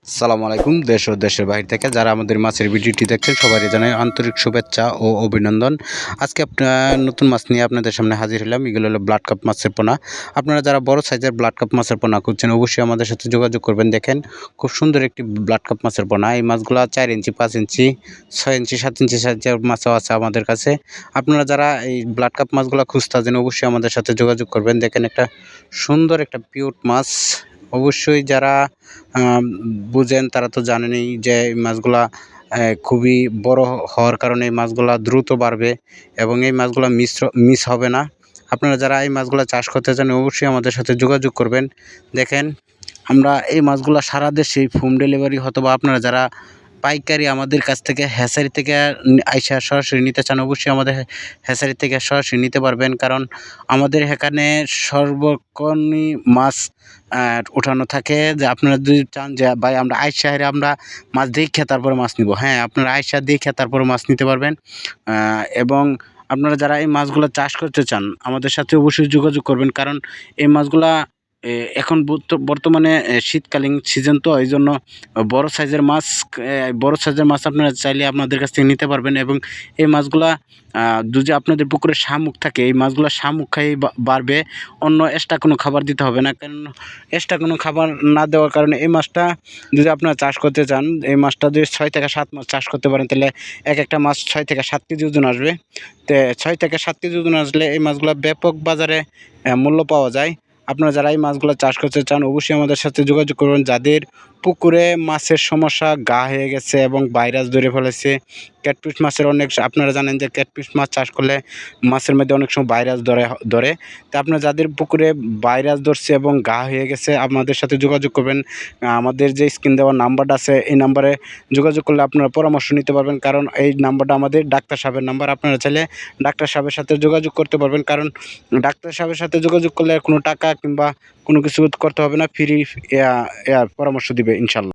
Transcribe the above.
আসসালামু আলাইকুম। দেশ ও দেশের বাইরে থেকে যারা আমাদের মাছের ভিডিওটি দেখছেন সবাইকে জানাই আন্তরিক শুভেচ্ছা ও অভিনন্দন। আজকে নতুন মাছ নিয়ে আপনাদের সামনে হাজির হলাম। এগুলো হলো ব্লাড কাপ মাছের পোনা। আপনারা যারা বড় সাইজের ব্লাড কাপ মাছের পোনা খুঁজছেন অবশ্যই আমাদের সাথে যোগাযোগ করবেন। দেখেন খুব সুন্দর একটি ব্লাড কাপ মাছের পোনা। এই মাছগুলো 4 ইঞ্চি, 5 ইঞ্চি, 6 ইঞ্চি, 7 ইঞ্চি সাইজের মাছও আছে আমাদের কাছে। আপনারা যারা এই ব্লাড কাপ মাছগুলো খুঁজতেছেন অবশ্যই আমাদের সাথে যোগাযোগ করবেন। দেখেন একটা সুন্দর একটা পিওর মাছ। অবশ্যই যারা বুঝেন তারা তো জানেনই যে এই মাছগুলা খুবই বড় হওয়ার কারণে এই মাছগুলা দ্রুত বাড়বে এবং এই মাছগুলা মিস হবে না। আপনারা যারা এই মাছগুলা চাষ করতে চান অবশ্যই আমাদের সাথে যোগাযোগ করবেন। দেখেন আমরা এই মাছগুলা সারা দেশেই হোম ডেলিভারি অথবা আপনারা যারা পাইকারি আমাদের কাছ থেকে হ্যাচারি থেকে আইসা সরাসরি নিতে চান অবশ্যই আমাদের হ্যাচারি থেকে সরাসরি নিতে পারবেন। কারণ আমাদের এখানে সর্বক্ষণই মাছ উঠানো থাকে। যে আপনারা যদি চান যে ভাই আমরা আইসা হেরে আমরা মাছ দেখে তারপরে মাছ নিব, হ্যাঁ আপনারা আইসা দেখে তারপরে মাছ নিতে পারবেন। এবং আপনারা যারা এই মাছগুলো চাষ করতে চান আমাদের সাথে অবশ্যই যোগাযোগ করবেন। কারণ এই মাছগুলা এখন বর্তমানে শীতকালীন সিজন, তো এই জন্য বড় সাইজের মাছ বড় সাইজের মাছ আপনারা চাইলে আপনাদের কাছ থেকে নিতে পারবেন। এবং এই মাছগুলা যদি আপনাদের পুকুরে শামুক থাকে এই মাছগুলা শামুক খাইয়ে বাড়বে, অন্য এক্সট্রা কোনো খাবার দিতে হবে না। কারণ এক্সট্রা কোনো খাবার না দেওয়ার কারণে এই মাছটা যদি আপনারা চাষ করতে চান, এই মাছটা যদি 6 থেকে 7 মাস চাষ করতে পারেন তাহলে একটা মাছ 6 থেকে 7 কেজি ওজন আসবে। তো 6 থেকে 7 কেজি ওজন আসলে এই মাছগুলো ব্যাপক বাজারে মূল্য পাওয়া যায়। আপনারা যারা এই মাছগুলো চাষ করতে চান অবশ্যই আমাদের সাথে যোগাযোগ করবেন। যাদের পুকুরে মাছের সমস্যা গা হয়ে গেছে এবং ভাইরাস ধরে ফেলেছে, ক্যাটফিশ মাছের আপনারা জানেন যে ক্যাটফিশ মাছ চাষ করলে মাছের মধ্যে অনেক সময় ভাইরাস ধরে। তো আপনারা যাদের পুকুরে ভাইরাস ধরছে এবং গা হয়ে গেছে আমাদের সাথে যোগাযোগ করবেন। আমাদের যে স্ক্রিন দেওয়ার নাম্বারটা আছে এই নাম্বারে যোগাযোগ করলে আপনারা পরামর্শ নিতে পারবেন। কারণ এই নাম্বারটা আমাদের ডাক্তার সাহেবের নাম্বার। আপনারা চাইলে ডাক্তার সাহেবের সাথে যোগাযোগ করতে পারবেন। কারণ ডাক্তার সাহেবের সাথে যোগাযোগ করলে কোনো টাকা কিংবা কোনো কিছু করতে হবে না, ফ্রি পরামর্শ দিবে ইনশাল্লাহ।